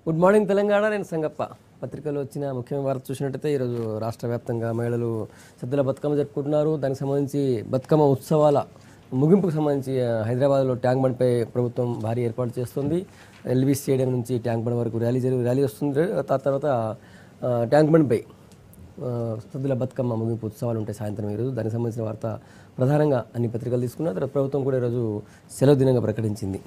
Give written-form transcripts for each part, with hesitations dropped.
Good morning Telangana. నేను సంగప్ప. పత్రికలో వచ్చిన ముఖ్యమైన వార్త చూసినట్టయితే ఈరోజు రాష్ట్ర వ్యాప్తంగా మహిళలు సద్దుల బతుకమ్మ జరుపుకుంటున్నారు. దానికి సంబంధించి బతుకమ్మ ఉత్సవాల ముగింపుకు సంబంధించి హైదరాబాద్లో ట్యాంక్ బండ్పై ప్రభుత్వం భారీ ఏర్పాటు చేస్తుంది. ఎల్బీ స్టేడియం నుంచి ట్యాంక్ బండ్ వరకు ర్యాలీ వస్తుంది. తర్వాత ట్యాంక్ బండ్పై సద్దుల బతుకమ్మ ముగింపు ఉత్సవాలు ఉంటాయి సాయంత్రం ఈరోజు. దానికి సంబంధించిన వార్త ప్రధానంగా అన్ని పత్రికలు తీసుకున్న తర్వాత ప్రభుత్వం కూడా ఈరోజు సెలవు దినంగా ప్రకటించింది.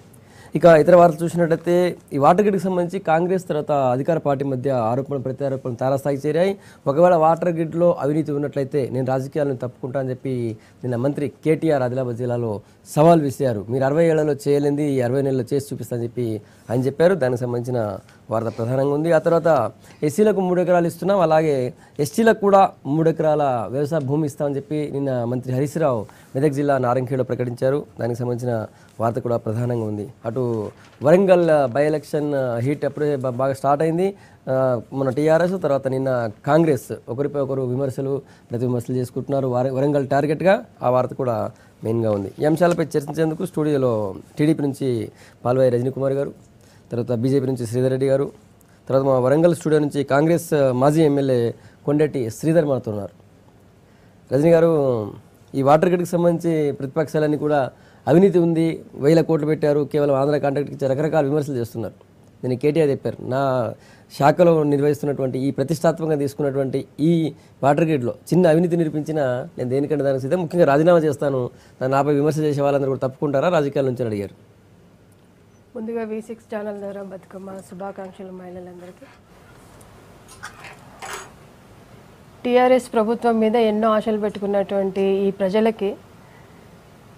ఇక ఇతర వార్తలు చూసినట్టయితే ఈ వాటర్ గ్రిడ్కి సంబంధించి కాంగ్రెస్ తర్వాత అధికార పార్టీ మధ్య ఆరోపణలు ప్రత్యారోపణలు తారాస్థాయికి చేరాయి. ఒకవేళ వాటర్ గ్రిడ్లో అవినీతి ఉన్నట్లయితే నేను రాజకీయాలను తప్పుకుంటా అని చెప్పి నిన్న మంత్రి కేటీఆర్ ఆదిలాబాద్ జిల్లాలో సవాల్ విసిరారు. మీరు 60 ఏళ్లలో చేయలేంది 60 నెలల్లో చేసి చూపిస్తానని చెప్పి ఆయన చెప్పారు. దానికి సంబంధించిన వార్త ప్రధానంగా ఉంది. ఆ తర్వాత ఎస్సీలకు 3 ఎకరాలు ఇస్తున్నాం, అలాగే ఎస్టీలకు కూడా 3 ఎకరాల వ్యవసాయ భూమి ఇస్తామని చెప్పి నిన్న మంత్రి హరీష్ రావు మెదక్ జిల్లా నారంఖేడ్లో ప్రకటించారు. దానికి సంబంధించిన వార్త కూడా ప్రధానంగా ఉంది. అటు వరంగల్ బై ఎలక్షన్ హీట్ అప్పుడే బాగా స్టార్ట్ అయింది. మన టీఆర్ఎస్ తర్వాత నిన్న కాంగ్రెస్ ఒకరిపై ఒకరు ప్రతి విమర్శలు చేసుకుంటున్నారు. వరంగల్ టార్గెట్గా ఆ వార్త కూడా మెయిన్గా ఉంది. ఈ అంశాలపై చర్చించేందుకు స్టూడియోలో టీడీపీ నుంచి పాల్వాయి రజనీ కుమార్ గారు, తర్వాత బీజేపీ నుంచి శ్రీధర్ రెడ్డి గారు, తర్వాత మా వరంగల్ స్టూడియో నుంచి కాంగ్రెస్ మాజీ ఎమ్మెల్యే కొండెట్టి శ్రీధర్ మనతో ఉన్నారు. రజనీ గారు, ఈ వాటర్ గ్రిడ్కి సంబంధించి ప్రతిపక్షాలన్నీ కూడా అవినీతి ఉంది, 1000 కోట్లు పెట్టారు, కేవలం ఆంధ్ర కాంట్రాక్ట్కి ఇచ్చే రకరకాల విమర్శలు చేస్తున్నారు. నేను కేటీఆర్ చెప్పారు, నా శాఖలో నిర్వహిస్తున్నటువంటి ఈ ప్రతిష్టాత్మకంగా తీసుకున్నటువంటి ఈ వాటర్ గ్రిడ్లో చిన్న అవినీతి నిరూపించిన నేను దేనికంటే దానికి సిద్ధం, ముఖ్యంగా రాజీనామా చేస్తాను, నాపై విమర్శ చేసే వాళ్ళందరూ కూడా తప్పుకుంటారా రాజకీయాల నుంచి అడిగారు. ముందుగా V6 ఛానల్ ద్వారా బతుకమ్మ శుభాకాంక్షలు మహిళలందరికీ. టీఆర్ఎస్ ప్రభుత్వం మీద ఎన్నో ఆశలు పెట్టుకున్నటువంటి ఈ ప్రజలకి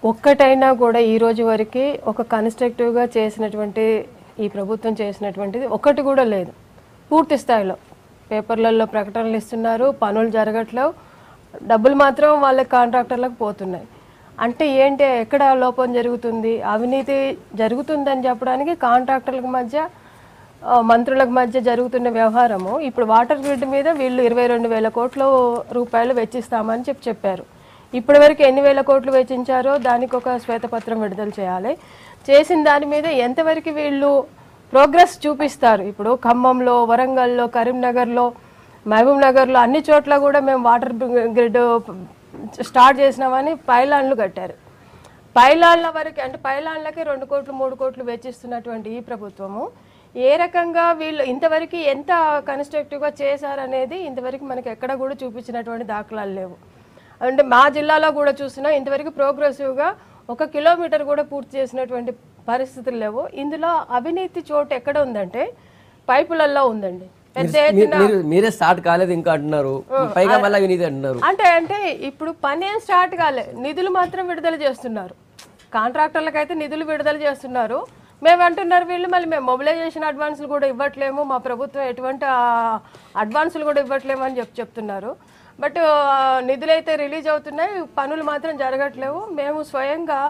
ఒక్కటైనా కూడా ఈ రోజు వరకు ఒక కన్స్ట్రక్టివ్గా చేసినటువంటి ఈ ప్రభుత్వం చేసినటువంటిది ఒక్కటి కూడా లేదు. పూర్తి స్థాయిలో పేపర్లలో ప్రకటనలు ఇస్తున్నారు, పనులు జరగట్లేవు, డబ్బులు మాత్రం వాళ్ళ కాంట్రాక్టర్లకు పోతున్నాయి. అంటే ఏంటి, ఎక్కడ లోపం జరుగుతుంది, అవినీతి జరుగుతుందని చెప్పడానికి కాంట్రాక్టర్లకు మధ్య మంత్రులకు మధ్య జరుగుతున్న వ్యవహారము. ఇప్పుడు వాటర్ గ్రిడ్ మీద వీళ్ళు 22,000 కోట్ల రూపాయలు వెచ్చిస్తామని చెప్పారు. ఇప్పటి వరకు ఎన్ని వేల కోట్లు వెచ్చించారో దానికి ఒక శ్వేతపత్రం విడుదల చేయాలి. చేసిన దాని మీద ఎంతవరకు వీళ్ళు ప్రోగ్రెస్ చూపిస్తారు. ఇప్పుడు ఖమ్మంలో, వరంగల్లో, కరీంనగర్లో, మహబూబ్ నగర్లో అన్ని చోట్ల కూడా మేము వాటర్ గ్రిడ్ స్టార్ట్ చేసినామని పైలాన్లు కట్టారు. పైలాన్ల వరకు అంటే పైలాన్లకి 2 కోట్లు 3 కోట్లు వెచ్చిస్తున్నటువంటి ఈ ప్రభుత్వము ఏ రకంగా వీళ్ళు ఇంతవరకు ఎంత కన్స్ట్రక్టివ్గా చేశారనేది ఇంతవరకు మనకి ఎక్కడ కూడా చూపించినటువంటి దాఖలాలు లేవు. అంటే మా జిల్లాలో కూడా చూసినా ఇంతవరకు ప్రోగ్రెసివ్గా 1 కిలోమీటర్ కూడా పూర్తి చేసినటువంటి పరిస్థితులు లేవు. ఇందులో అవినీతి చోటు ఎక్కడ ఉందంటే పైపులలో ఉందండి. మీరే స్టార్ట్ కాలేదు ఇంకా అంటున్నారు, పైగా మళ్ళీ అవినీతి అంటున్నారు. అంటే ఇప్పుడు పని ఏం స్టార్ట్ కాలేదు, నిధులు మాత్రం విడుదల చేస్తున్నారు. కాంట్రాక్టర్లకు అయితే నిధులు విడుదల చేస్తున్నారు. మేము అంటున్నారు వీళ్ళు మళ్ళీ మేము మొబిలైజేషన్ అడ్వాన్సులు కూడా ఇవ్వట్లేము, మా ప్రభుత్వం ఎటువంటి అడ్వాన్సులు కూడా ఇవ్వట్లేము అని చెప్తున్నారు. బట్ నిధులైతే రిలీజ్ అవుతున్నాయి, పనులు మాత్రం జరగట్లేవు. మేము స్వయంగా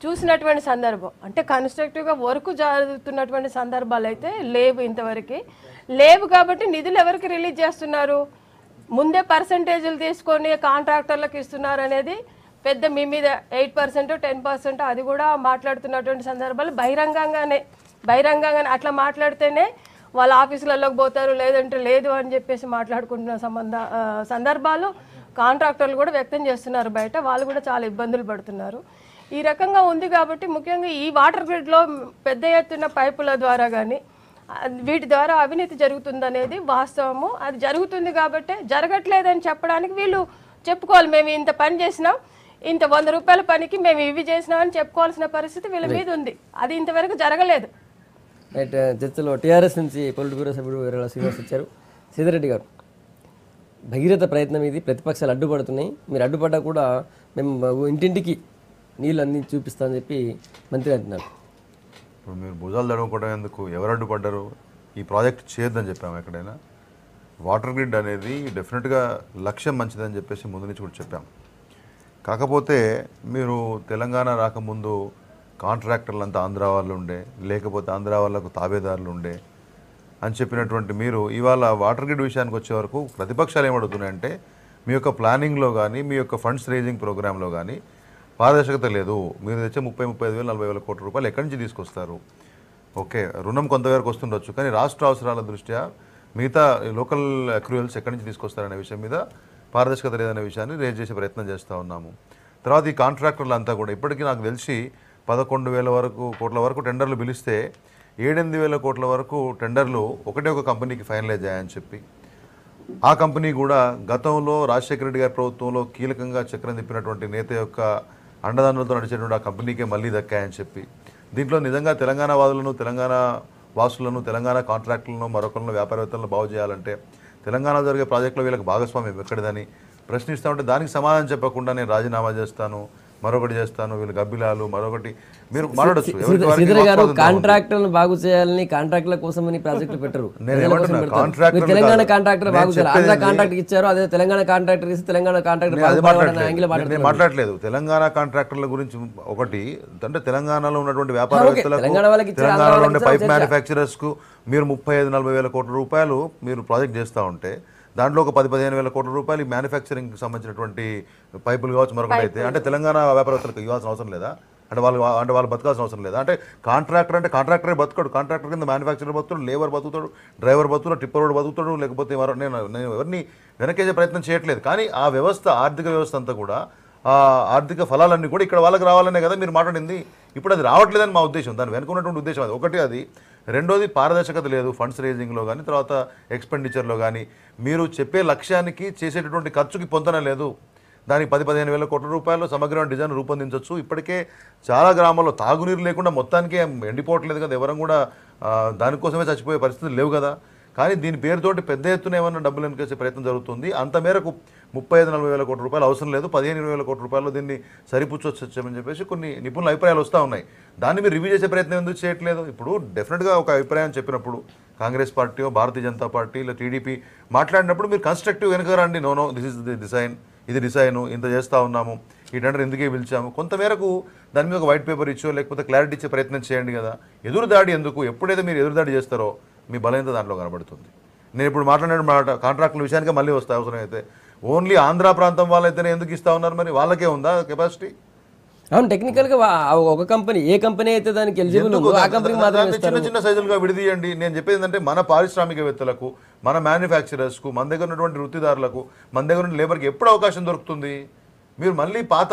చూసినటువంటి సందర్భం అంటే కన్స్ట్రక్టివ్గా వర్క్ జరుగుతున్నటువంటి సందర్భాలు అయితే లేవు, ఇంతవరకు లేవు. కాబట్టి నిధులు ఎవరికి రిలీజ్ చేస్తున్నారు, ముందే పర్సంటేజీలు తీసుకొని కాంట్రాక్టర్లకు ఇస్తున్నారు అనేది పెద్ద మీ మీద 8% 10% అది కూడా మాట్లాడుతున్నటువంటి సందర్భాలు బహిరంగంగానే అట్లా మాట్లాడితేనే వాళ్ళ ఆఫీసులలోకి పోతారు, లేదంటే లేదు అని చెప్పేసి మాట్లాడుకుంటున్న సందర్భాలు కాంట్రాక్టర్లు కూడా వ్యక్తం చేస్తున్నారు. బయట వాళ్ళు కూడా చాలా ఇబ్బందులు పడుతున్నారు. ఈ రకంగా ఉంది కాబట్టి ముఖ్యంగా ఈ వాటర్ గ్రిడ్లో పెద్ద ఎత్తున పైపుల ద్వారా కానీ వీటి ద్వారా అవినీతి జరుగుతుందనేది వాస్తవము. అది జరుగుతుంది కాబట్టి జరగట్లేదని చెప్పడానికి వీళ్ళు చెప్పుకోవాలి, మేము ఇంత పని చేసినాం, ఇంత 100 రూపాయల పనికి మేము ఇవి చేసినామని చెప్పుకోవాల్సిన పరిస్థితి వీళ్ళ మీద ఉంది. అది ఇంతవరకు జరగలేదు. రైట్. చర్చలో టీఆర్ఎస్ నుంచి పొలిట్ బ్యూరో సభ్యుడు వీరల శ్రీనివాస్ వచ్చారు. శ్రీధర్రెడ్డి గారు, భగీరథ ప్రయత్నం ఇది, ప్రతిపక్షాలు అడ్డుపడుతున్నాయి, మీరు అడ్డుపడ్డా కూడా మేము ఇంటింటికి నీళ్ళు అందించి చూపిస్తామని చెప్పి మంత్రి అంటున్నారు. ఇప్పుడు మీరు భుజాలు తడవకుండా ఎందుకు, ఎవరు అడ్డుపడ్డారు? ఈ ప్రాజెక్ట్ చేయొద్దని చెప్పాము ఎక్కడైనా. వాటర్ గ్రిడ్ అనేది డెఫినెట్గా లక్ష్యం మంచిదని చెప్పేసి ముందు నుంచి కూడా చెప్పాము. కాకపోతే మీరు తెలంగాణ రాకముందు కాంట్రాక్టర్లు అంతా ఆంధ్ర వాళ్ళు ఉండే, లేకపోతే ఆంధ్ర వాళ్ళకు తాబేదారులు ఉండే అని చెప్పినటువంటి మీరు ఇవాళ వాటర్ గ్రిడ్ విషయానికి వచ్చే వరకు ప్రతిపక్షాలు ఏమడుగుతున్నాయంటే మీ యొక్క ప్లానింగ్లో కానీ మీ యొక్క ఫండ్స్ రేజింగ్ ప్రోగ్రాంలో కానీ పారదర్శకత లేదు. మీరు తెచ్చే 30,000, 35,000, 40,000 కోట్ల రూపాయలు ఎక్కడి నుంచి తీసుకొస్తారు? ఓకే, రుణం కొంతవరకు వస్తుండొచ్చు, కానీ రాష్ట్ర అవసరాల దృష్ట్యా మిగతా లోకల్ అక్రూయల్స్ ఎక్కడి నుంచి తీసుకొస్తారనే విషయం మీద పారదర్శకత లేదనే విషయాన్ని రేజ్ చేసే ప్రయత్నం చేస్తూ ఉన్నాము. తర్వాత ఈ కాంట్రాక్టర్లు అంతా కూడా ఇప్పటికీ నాకు తెలిసి 11,000 కోట్ల వరకు టెండర్లు పిలిస్తే 7-8 కోట్ల వరకు టెండర్లు ఒకటే ఒక కంపెనీకి ఫైనలైజ్ అయ్యాయని చెప్పి, ఆ కంపెనీ కూడా గతంలో రాజశేఖర రెడ్డి గారి ప్రభుత్వంలో కీలకంగా చక్రం తిప్పినటువంటి నేత యొక్క అండదండలతో నడిచేటువంటి ఆ కంపెనీకే మళ్ళీ దక్కాయని చెప్పి, దీంట్లో నిజంగా తెలంగాణ వాదులను, తెలంగాణ వాసులను, తెలంగాణ కాంట్రాక్టులను, మరొకరిని, వ్యాపారవేత్తలను బాగు చేయాలంటే తెలంగాణ జరిగే ప్రాజెక్టులో వీళ్ళకి భాగస్వామ్యం ఎక్కడిదని ప్రశ్నిస్తూ ఉంటే దానికి సమాధానం చెప్పకుండా నేను రాజీనామా చేస్తాను, మరొకటి చేస్తాను, వీళ్ళు గబ్బిలాలు, మరొకటి మీరు మాట్లాడచ్చు. శ్రీధర్ గారు కాంట్రాక్టర్లను బాగు చేయాలని, కాంట్రాక్టుల కోసమని ప్రాజెక్టులు పెట్టరు. తెలంగాణ కాంట్రాక్టర్ బాగు చేయాలి, ఆంధ్ర కాంట్రాక్టర్ ఇచ్చారు, అదే తెలంగాణ కాంట్రాక్టర్ ఇస్తే తెలంగాణ కాంట్రాక్టర్ నేను మాట్లాడలేదు. తెలంగాణ కాంట్రాక్టర్ల గురించి ఒకటి అంటే తెలంగాణలో ఉన్నటువంటి వ్యాపారవేత్తలకు, తెలంగాణలో ఉండే పైప్ మ్యానుఫ్యాక్చరర్స్ కు మీరు 35-40 వేల కోట్ల రూపాయలు మీరు ప్రాజెక్ట్ చేస్తూ ఉంటే దాంట్లో ఒక 10-15 వేల కోట్ల రూపాయలు ఈ మ్యానుఫ్యాక్చరింగ్కి సంబంధించినటువంటి పైపులు కావచ్చు, మరొకటి అయితే అంటే తెలంగాణ వ్యాపారవేత్తలకు ఇవ్వాల్సిన అవసరం లేదా? అంటే వాళ్ళు బతకాల్సిన అవసరం లేదా? అంటే కాంట్రాక్టరే బతుకాడు, కాంట్రాక్టర్ కింద మ్యానుఫ్యాక్చరర్ బతుకుతాడు, లేబర్ బతుకుతాడు, డ్రైవర్ బతుకుతాడు, టిప్పర్ రోడ్ బతుకుతాడు, లేకపోతే నేను ఎవరిని వెనకేసే ప్రయత్నం చేయట్లేదు. కానీ ఆ వ్యవస్థ, ఆర్థిక వ్యవస్థ అంతా కూడా, ఆ ఆర్థిక ఫలాలన్నీ కూడా ఇక్కడ వాళ్ళకి రావాలనే కదా మీరు మాట్లాడింది. ఇప్పుడు అది రావట్లేదని మా ఉద్దేశం, దాని వెనుక ఉన్నటువంటి ఉద్దేశం అది ఒకటి. అది రెండోది పారదర్శకత లేదు ఫండ్స్ రేజింగ్లో కానీ, తర్వాత ఎక్స్పెండిచర్లో కానీ. మీరు చెప్పే లక్ష్యానికి చేసేటటువంటి ఖర్చుకి పొందన లేదు. దానికి 10-15 వేల కోట్ల రూపాయలు సమగ్రమైన డిజైన్ రూపొందించవచ్చు. ఇప్పటికే చాలా గ్రామాల్లో తాగునీరు లేకుండా మొత్తానికే ఎండిపోవట్లేదు కదా, ఎవరం కూడా దానికోసమే చచ్చిపోయే పరిస్థితులు లేవు కదా. కానీ దీని పేరుతోటి పెద్ద ఎత్తున ఏమన్నా డబ్బులు వెనకేసే ప్రయత్నం జరుగుతుంది. అంత మేరకు 35-40 వేల కోట్ల రూపాయలు అవసరం లేదు, 15-20 వేల కోట్ల రూపాయలు దీన్ని సరిపుచ్చొచ్చని చెప్పేసి కొన్ని నిపుణుల అభిప్రాయాలు వస్తూ ఉన్నాయి. దాన్ని మీరు రివ్యూ చేసే ప్రయత్నం ఎందుకు చేయట్లేదు? ఇప్పుడు డెఫినెట్గా ఒక అభిప్రాయం చెప్పినప్పుడు కాంగ్రెస్ పార్టీ, భారతీయ జనతా పార్టీ, ఇలా టీడీపీ మాట్లాడినప్పుడు మీరు కన్స్ట్రక్టివ్ వెనక రండి. No this is the design, ఇది డిజైను, ఇంత చేస్తూ ఉన్నాము, ఈ టెండర్ ఎందుకే పిలిచాము, కొంతమేరకు దాని మీద ఒక వైట్ పేపర్ ఇచ్చో లేకపోతే క్లారిటీ ఇచ్చే ప్రయత్నం చేయండి కదా. ఎదురుదాడి ఎందుకు? ఎప్పుడైతే మీరు ఎదురుదాడి చేస్తారో మీ బలహీనత దాంట్లో కనబడుతుంది. నేను ఇప్పుడు మాట్లాడిన కాంట్రాక్టుల విషయానికి మళ్ళీ వస్తాయి అవసరం అయితే. ఓన్లీ ఆంధ్ర ప్రాంతం వాళ్ళైతేనే ఎందుకు ఇస్తా ఉన్నారు? మరి వాళ్ళకే ఉందా కెపాసిటీ? అవును, టెక్నికల్గా ఒక కంపెనీ, ఏ కంపెనీ అయితే దానికి ఎలిజిబుల్ ఉందో ఆ కంపెనీకి మాత్రమే చిన్న చిన్న సైజులుగా విడిదీయండి. నేను చెప్పేది ఏంటంటే మన పారిశ్రామికవేత్తలకు, మన మ్యానుఫ్యాక్చరర్స్కు, మన దగ్గర ఉన్నటువంటి వృత్తిదారులకు, మన దగ్గర ఉన్న లేబర్కి ఎప్పుడు అవకాశం దొరుకుతుంది? మీరు మళ్ళీ పాత,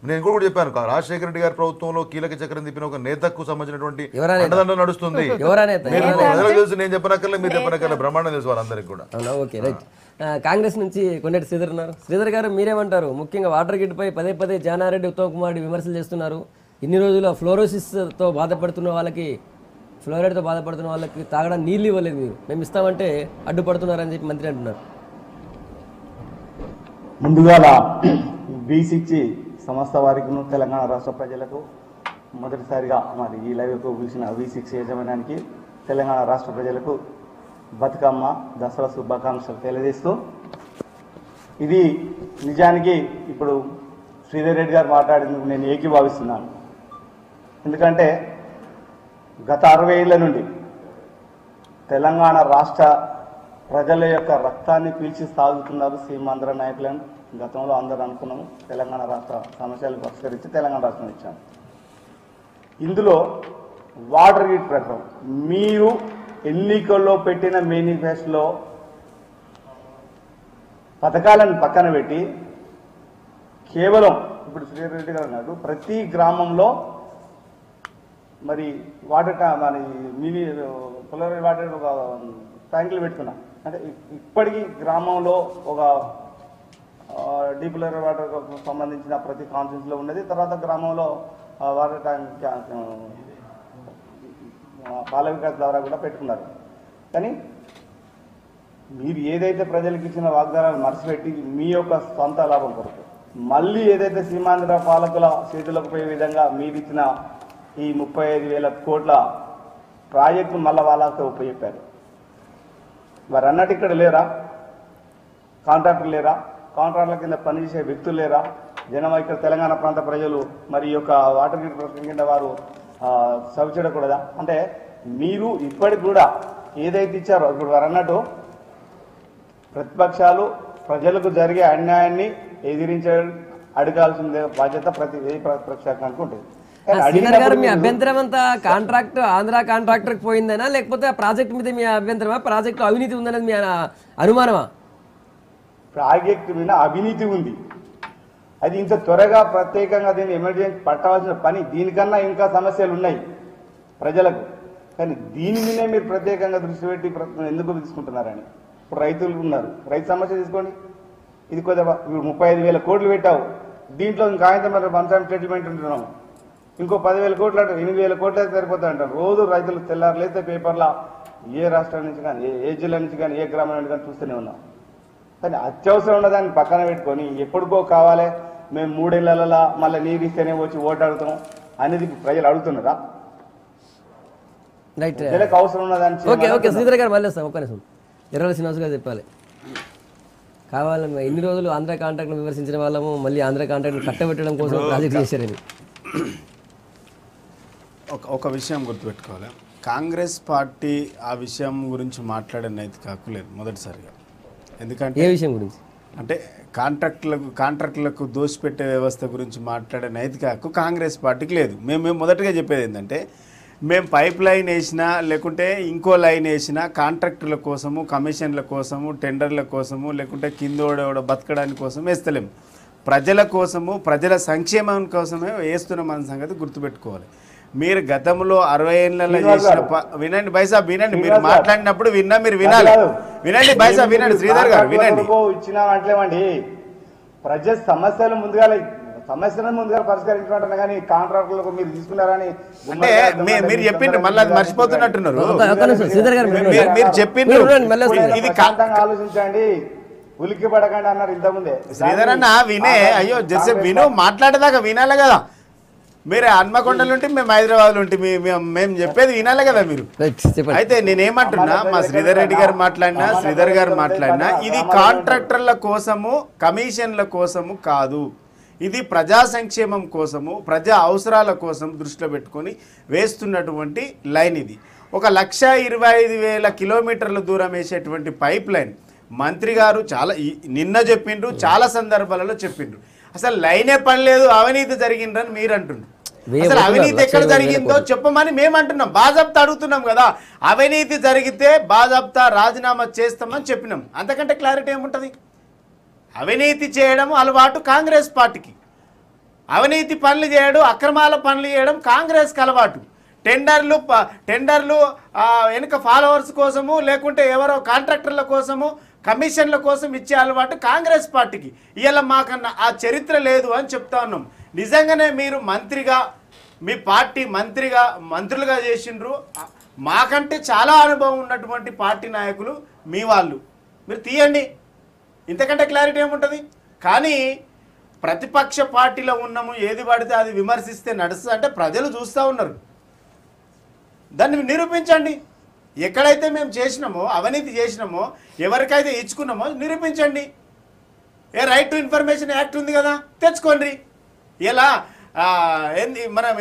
నేను కూడా చెప్పాను, రాజశేఖర రెడ్డి గారి ప్రభుత్వంలో కీలక చక్రం తిప్పిన ఒక నేతకు సంబంధించినటువంటి అండదండ నడుస్తుంది. ప్రజలకు తెలుసు, నేను చెప్పనక్కర్లే, మీరు చెప్పనక్కర్లే, బ్రహ్మాండం తెలుసు వారందరికీ కూడా. Okay, right. కాంగ్రెస్ నుంచి కొండటి శ్రీధర్ ఉన్నారు. శ్రీధర్ గారు మీరేమంటారు? ముఖ్యంగా వాటర్ గిడ్పై పదే జానారెడ్డి, ఉత్తమ్ కుమార్ రెడ్డి విమర్శలు చేస్తున్నారు. ఇన్ని రోజులు ఫ్లోరోసిస్తో బాధపడుతున్న వాళ్ళకి, ఫ్లోరైడ్తో బాధపడుతున్న వాళ్ళకి తాగడానికి నీళ్ళు ఇవ్వలేదు, మీరు మేము ఇస్తామంటే అడ్డుపడుతున్నారని చెప్పి మంత్రి అంటున్నారు. ముందుగా V6 సంస్థ వారికి, తెలంగాణ రాష్ట్ర ప్రజలకు మొదటిసారిగా మరి ఈ లైవ్కు పిలిచిన V6 యాజమాన్యానికి, తెలంగాణ రాష్ట్ర ప్రజలకు బతుకమ్మ దసరా శుభాకాంక్షలు తెలియజేస్తూ, ఇది నిజానికి ఇప్పుడు శ్రీధర్ రెడ్డి గారు మాట్లాడేందుకు నేను ఏకీభావిస్తున్నాను. ఎందుకంటే గత 60 ఏళ్ల నుండి తెలంగాణ రాష్ట్ర ప్రజల యొక్క రక్తాన్ని పీల్చి సాగుతున్నారు సీమాంధ్ర నాయకులను. గతంలో అందరూ అనుకున్నాము తెలంగాణ రాష్ట్ర సమస్యలు పరిష్కరించి తెలంగాణ రాష్ట్రం ఇచ్చాము. ఇందులో వాటర్ గ్రిడ్ ప్రకారం మీరు ఎన్నికల్లో పెట్టిన మేనిఫెస్టోలో పథకాలను పక్కన పెట్టి కేవలం ఇప్పుడు శ్రీధర్ రెడ్డి గారు అన్నాడు ప్రతి గ్రామంలో మరి వాటర్ మరి మినీ పొలరీ వాటర్ ఒక ట్యాంకులు పెట్టుకున్నాం. అంటే ఇప్పటికీ గ్రామంలో ఒక డీపులర్ వాటర్ సంబంధించిన ప్రతి కాన్ఫరెన్స్లో ఉన్నది. తర్వాత గ్రామంలో వాటర్ ట్యాంక్ పాల వికాస్ ద్వారా కూడా పెట్టుకున్నారు. కానీ మీరు ఏదైతే ప్రజలకు ఇచ్చిన వాగ్దానాలు మర్చిపెట్టి మీ యొక్క సొంత లాభం కొరకు మళ్ళీ ఏదైతే సీమాంధ్ర పాలకుల చేతులకు పోయే విధంగా మీరు ఇచ్చిన ఈ 35,000 కోట్ల ప్రాజెక్టు మళ్ళీ వాళ్ళతో ఉపయోగించారు. మరి అన్నట్టు ఇక్కడ లేరా కాంట్రాక్టర్, లేరా కాంట్రాక్టర్ల కింద పనిచేసే వ్యక్తులు, లేరా జనం? ఇక్కడ తెలంగాణ ప్రాంత ప్రజలు మరి ఈ యొక్క వాటర్ గ్రిడ్ పథకం కింద వారు సవిచూడకూడదా? అంటే మీరు ఇప్పటికి కూడా ఏదైతే ఇచ్చారో, ఇప్పుడు వారు అన్నట్టు ప్రతిపక్షాలు ప్రజలకు జరిగే అన్యాయాన్ని ఎదిరించే అడగాల్సిన బాధ్యత ప్రతి ప్రతిపక్షానికి ఉంటుంది. శ్రీధర్ గారు మీ అభ్యంతరం అంతా కాంట్రాక్ట్ ఆంధ్ర కాంట్రాక్టర్కి పోయిందనా లేకపోతే ఆ ప్రాజెక్ట్ మీద మీ అభ్యంతరమా, ప్రాజెక్టు అవినీతి ఉందనేది మీ అనుమానమా? ప్రాజెక్టు మీద అవినీతి ఉంది, అది ఇంత త్వరగా ప్రత్యేకంగా దీన్ని ఎమర్జెన్సీ పట్టవలసిన పని, దీనికన్నా ఇంకా సమస్యలు ఉన్నాయి ప్రజలకు, కానీ దీని మీదే మీరు ప్రత్యేకంగా దృష్టి పెట్టి ఎందుకు తీసుకుంటున్నారని. ఇప్పుడు రైతులు ఉన్నారు, రైతు సమస్య తీసుకోండి, ఇది కొద్దిగా 35,000 కోట్లు పెట్టావు, దీంట్లో ఇంకా ఆయన మరి వన్ టైం సెటిల్మెంట్ ఉంటున్నాము, ఇంకో 10,000 కోట్లు అంటే 8,000 కోట్లు అయితే సరిపోతాయి అంటారు. రోజు రైతులు తెల్లారులైతే పేపర్లో ఏ రాష్ట్రం నుంచి కానీ ఏ జిల్లా నుంచి కానీ ఏ గ్రామం నుంచి కానీ చూస్తూనే ఉన్నాం. కానీ అత్యవసరం ఉన్నదాన్ని పక్కన పెట్టుకొని ఎప్పటికో కావాలి మేము 3 ఏళ్లలో మళ్ళీ నీరు ఇస్తేనే వచ్చి ఓటు అడుగుతాం అనేది ప్రజలు అడుగుతున్నారా? రైట్, ప్రజలకు అవసరం ఉన్నదాన్ని ఓకే ఓకే శ్రీధర్ గారు మళ్ళీ వస్తాం. ఒక్క నిమిషం, ఎర్రల శ్రీనివాస్ గారు చెప్పాలి. కావాలి ఇన్ని రోజులు ఆంధ్ర కాంట్రాక్ట్ను విమర్శించిన వాళ్ళము మళ్ళీ ఆంధ్ర కాంట్రాక్ట్ను కట్టబెట్టడం కోసం ప్రాజెక్ట్ చేశారని. ఒక విషయం గుర్తుపెట్టుకోవాలి, కాంగ్రెస్ పార్టీ ఆ విషయం గురించి మాట్లాడే నైతిక హక్కు లేదు మొదటిసారిగా. ఎందుకంటే ఏ విషయం గురించి అంటే కాంట్రాక్టులకు దోషిపెట్టే వ్యవస్థ గురించి మాట్లాడే నైతిక హక్కు కాంగ్రెస్ పార్టీకి లేదు. మేము మొదటగా చెప్పేది ఏంటంటే, మేము పైప్ లైన్ వేసినా లేకుంటే ఇంకో లైన్ వేసినా కాంట్రాక్టుల కోసము, కమిషన్ల కోసము, టెండర్ల కోసము, లేకుంటే కిందోడెవడో బతకడానికి కోసం వేస్తలేము. ప్రజల కోసము, ప్రజల సంక్షేమం కోసమే వేస్తున్నామన్న సంగతి గుర్తుపెట్టుకోవాలి. మీరు గతంలో 60 ఏళ్ళలో చేసిన వినండి బైసాబ్, వినండి, మీరు మాట్లాడినప్పుడు మీరు వినాలి. వినండి బైసాబ్, వినండి శ్రీధర్ గారు, వినండి. ఇచ్చినామంటలేమండి, ప్రజల సమస్యలను ముందుగా పరిష్కరించమంటున్నా కానీ కాంట్రాక్టులకు మీరు తీసుకున్నారని అంటే మీరు చెప్పిండ్రు, మళ్ళీ అది మర్చిపోతున్నట్టున్నారు. మీరు చెప్పిండ్రు ఇది ఆలోచించండి, ఉలిక్కి పడకండి అన్నారు ఇంతకుముందే. శ్రీధర్ అన్న వినే, అయ్యో జస్ట్ విను, మాట్లాడేదాకా వినాలి కదా. మీరు హన్మకొండలు ఉంటే మేము హైదరాబాద్లో ఉంటే మేము చెప్పేది వినాలి కదా మీరు. అయితే నేనేమంటున్నా, మా శ్రీధర్ రెడ్డి గారు మాట్లాడినా, శ్రీధర్ గారు మాట్లాడినా, ఇది కాంట్రాక్టర్ల కోసము, కమిషన్ల కోసము కాదు, ఇది ప్రజా సంక్షేమం కోసము, ప్రజా అవసరాల కోసం దృష్టిలో పెట్టుకొని వేస్తున్నటువంటి లైన్. ఇది 1,25,000 కిలోమీటర్ల దూరం వేసేటువంటి పైప్ లైన్. మంత్రి గారు చాలా నిన్న చెప్పిండ్రు, చాలా సందర్భాలలో చెప్పిండ్రు, అసలు లైనే పని లేదు, అవినీతి జరిగిందని మీరు అంటున్నారు. అసలు అవినీతి ఎక్కడ జరిగిందో చెప్పమని మేము అంటున్నాం, బాజాబ్తా అడుగుతున్నాం కదా. అవినీతి జరిగితే బాజాబ్తా రాజీనామా చేస్తామని చెప్పినాం, అంతకంటే క్లారిటీ ఏముంటుంది? అవినీతి చేయడం అలవాటు కాంగ్రెస్ పార్టీకి, అవినీతి పనులు చేయడం, అక్రమాల పనులు చేయడం కాంగ్రెస్కి అలవాటు. టెండర్లు వెనుక ఫాలోవర్స్ కోసము, లేకుంటే ఎవరో కాంట్రాక్టర్ల కోసము, కమిషన్ల కోసం ఇచ్చే అలవాటు కాంగ్రెస్ పార్టీకి. ఇలా మాకన్నా ఆ చరిత్ర లేదు అని చెప్తా ఉన్నాం. నిజంగానే మీరు మంత్రిగా, మీ పార్టీ మంత్రులుగా చేసిండ్రు, మాకంటే చాలా అనుభవం ఉన్నటువంటి పార్టీ నాయకులు మీ వాళ్ళు, మీరు తీయండి, ఇంతకంటే క్లారిటీ ఏముంటుంది? కానీ ప్రతిపక్ష పార్టీలో ఉన్నాము, ఏది పడితే అది విమర్శిస్తే నడుస్తుంది అంటే ప్రజలు చూస్తూ ఉన్నారు. దాన్ని నిరూపించండి. ఎక్కడైతే మేము చేసినామో, అవినీతి చేసినామో, ఎవరికైతే ఇచ్చుకున్నామో నిరూపించండి. రైట్ టు ఇన్ఫర్మేషన్ యాక్ట్ ఉంది కదా, తెచ్చుకోండి. ఇలా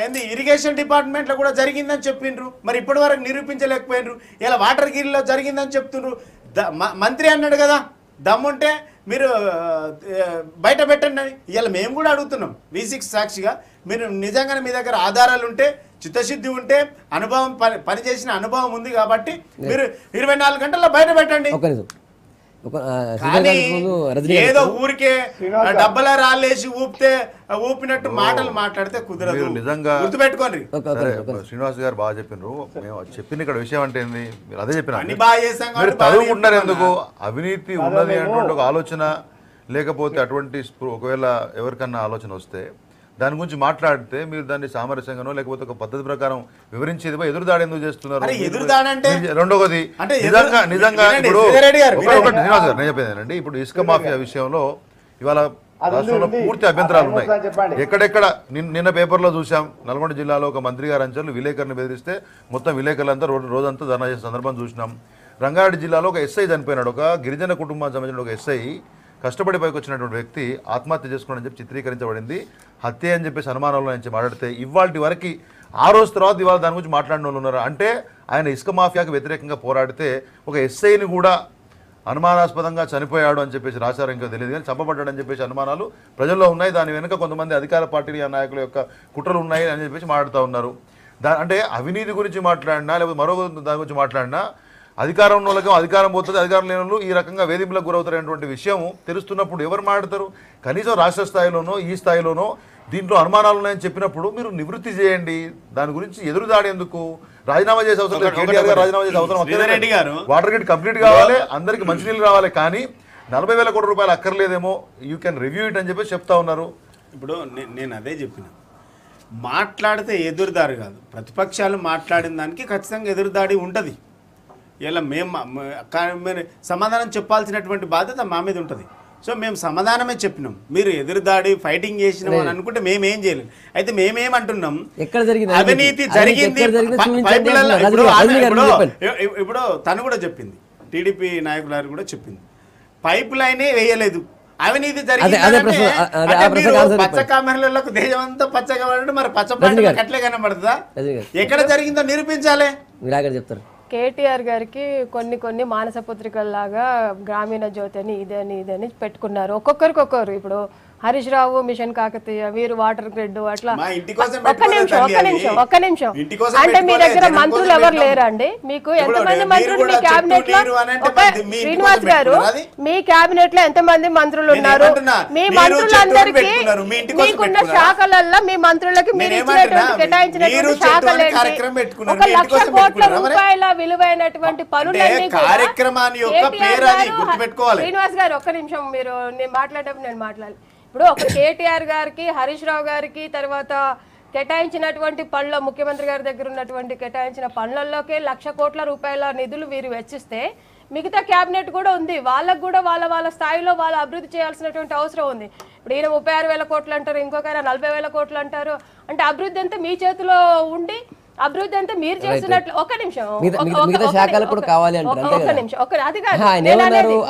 ఏంది ఇరిగేషన్ డిపార్ట్మెంట్లో కూడా జరిగిందని చెప్పిండ్రు, మరి ఇప్పటి వరకు నిరూపించలేకపోయినరు. ఇలా వాటర్ గిరిలో జరిగిందని చెప్తుండ్రు. మంత్రి అన్నాడు కదా, దమ్ముంటే మీరు బయట పెట్టండి అని. ఇలా మేము కూడా అడుగుతున్నాం V6 సాక్షిగా, మీరు నిజంగానే మీ దగ్గర ఆధారాలు ఉంటే, చిత్తశుద్ధి ఉంటే, అనుభవం పనిచేసిన అనుభవం ఉంది కాబట్టి మీరు 24 గంటల్లో బయట పెట్టండి. ఏదో ఊరికే డబ్బల రాళ్ళేసి ఊపినట్టు మాటలు మాట్లాడితే కుదరదు, నిజంగా గుర్తుపెట్టుకోండి. శ్రీనివాస్ గారు బాగా చెప్పినారు. మేము చెప్పింది ఇక్కడ విషయం అంటే ఏంది, మీరు అదే చెప్పినారు. మీరు చదువుకుంటారు ఎందుకు? అవినీతి ఉన్నది అటువంటి ఒక ఆలోచన లేకపోతే అటువంటి ఒకవేళ ఎవరికన్నా ఆలోచన వస్తే దాని గురించి మాట్లాడితే మీరు దాన్ని సామరస్యంగానో లేకపోతే ఒక పద్ధతి ప్రకారం వివరించేది ఎదురుదాడి ఎందుకు చేస్తున్నారు? రెండోది నిజంగా ఇప్పుడు శ్రీనివాస్ గారు నేను చెప్పేదేనండి, ఇప్పుడు ఇసుక మాఫియా విషయంలో ఇవాళ రాష్ట్రంలో పూర్తి అభ్యంతరాలు ఉన్నాయి. ఎక్కడెక్కడ నిన్న పేపర్లో చూసాం, నల్గొండ జిల్లాలో ఒక మంత్రి గారు అంచర్లు విలేకరుని బెదిరిస్తే మొత్తం విలేకరులంతా రోజంతా ధర్నా చేసిన సందర్భం చూసినాం. రంగారెడ్డి జిల్లాలో ఒక ఎస్ఐ చనిపోయినాడు, ఒక గిరిజన కుటుంబానికి సంబంధించిన ఒక ఎస్ఐ కష్టపడి పైకి వచ్చినటువంటి వ్యక్తి ఆత్మహత్య చేసుకోవడం చెప్పి చిత్రీకరించబడింది. హత్య అని చెప్పేసి అనుమానంలో నుంచి మాట్లాడితే ఇవాళ వరకు ఆ రోజు తర్వాత ఇవాళ దాని గురించి మాట్లాడిన వాళ్ళు ఉన్నారు. అంటే ఆయన ఇసుక మాఫియాకి వ్యతిరేకంగా పోరాడితే ఒక ఎస్ఐని కూడా అనుమానాస్పదంగా చనిపోయాడు అని చెప్పేసి రాశారు, ఇంకా తెలియదు కానీ చంపబడ్డాడు అని చెప్పేసి అనుమానాలు ప్రజల్లో ఉన్నాయి. దాని వెనుక కొంతమంది అధికార పార్టీ నాయకుల యొక్క కుట్రలు ఉన్నాయి అని చెప్పేసి మాట్లాడుతూ ఉన్నారు. అంటే అవినీతి గురించి మాట్లాడినా లేకపోతే మరో దాని గురించి మాట్లాడినా అధికారం వాళ్ళకి అధికారం పోతుంది, అధికారం లేని వాళ్ళు ఈ రకంగా వేధింపులకు గురవుతారనేటువంటి విషయం తెలుస్తున్నప్పుడు ఎవరు మాట్లాడతారు? కనీసం రాష్ట్ర స్థాయిలోనో ఈ స్థాయిలోనో దీంట్లో అనుమానాలు ఉన్నాయని చెప్పినప్పుడు మీరు నివృత్తి చేయండి. దాని గురించి ఎదురుదాడి ఎందుకు? రాజీనామా చేసే అవసరం లేదు. కేటీఆర్ గారు రాజీనామా చేసే అవసరం, వాటర్ గ్రిడ్ కంప్లీట్ కావాలి, అందరికి మంచినీళ్ళు రావాలి, కానీ 40,000 కోట్ల రూపాయలు అక్కర్లేదేమో, యూ కెన్ రివ్యూ ఇట్ అని చెప్పి చెప్తా ఉన్నారు. ఇప్పుడు నేను అదే చెప్పిన, మాట్లాడితే ఎదురుదాడి కాదు, ప్రతిపక్షాలు మాట్లాడిన దానికి ఖచ్చితంగా ఎదురుదాడి ఉంటుంది. ఇలా మేము సమాధానం చెప్పాల్సినటువంటి బాధ్యత మా మీద ఉంటుంది. సో మేము సమాధానమే చెప్పినాం, మీరు ఎదురుదాడి ఫైటింగ్ చేసినాం అని అనుకుంటే మేమేం చేయలేము. అయితే మేమేమంటున్నాం, అవినీతి జరిగింది. ఇప్పుడు తను కూడా చెప్పింది, టీడీపీ నాయకులు కూడా చెప్పింది, పైప్ లైనే వేయలేదు, అవినీతి జరిగింది. పచ్చ కామెరలకు దేశం అంతా పచ్చగా పడదు, మరి పచ్చ కట్లే కనబడుతుందా? ఎక్కడ జరిగిందో నిరూపించాలి. చెప్తారు. కేటీఆర్ గారికి కొన్ని మానస పత్రికల్లాగా గ్రామీణ జ్యోతి అని ఇదని పెట్టుకున్నారు, ఒక్కొక్కరు. ఇప్పుడు హరీష్ రావు మిషన్ కాకతీయ, వీరు వాటర్ గ్రిడ్, అట్లా. ఒక్క నిమిషం అంటే మీ దగ్గర మంత్రులు ఎవరు లేరా అండి? మీకు ఎంతమంది మంత్రులు మీ క్యాబినెట్ లో? శ్రీనివాస్ గారు, మీ క్యాబినెట్ లో ఎంతమంది మంత్రులు ఉన్నారు? మీ మంత్రులందరికీ మీకున్న శాఖలల్లో మీ మంత్రులకి మీరు ఇచ్చినటువంటి కేటాయించినటువంటి శాఖలేంటి? 1,00,00,000 కోట్ల రూపాయల విలువైనటువంటి పనులన్నీ శ్రీనివాస్ గారు, ఒక్క నిమిషం, మీరు నేను మాట్లాడేటప్పుడు నేను మాట్లాడాలి. ఇప్పుడు ఒక కేటీఆర్ గారికి, హరీష్ రావు గారికి, తర్వాత కేటాయించినటువంటి పనుల, ముఖ్యమంత్రి గారి దగ్గర ఉన్నటువంటి కేటాయించిన పనులలోకే 1,00,00,000 కోట్ల రూపాయల నిధులు వీరు వెచ్చిస్తే, మిగతా క్యాబినెట్ కూడా ఉంది, వాళ్ళకు కూడా వాళ్ళ స్థాయిలో వాళ్ళు అభివృద్ధి చేయాల్సినటువంటి అవసరం ఉంది. ఇప్పుడు ఈయన 36,000 కోట్లు అంటారు, ఇంకొక 40,000 కోట్లు అంటారు. అంటే అభివృద్ధి అంతా మీ చేతిలో ఉండి, అభివృద్ధి అంతా మీరు చేస్తున్నట్లు. ఒక నిమిషం,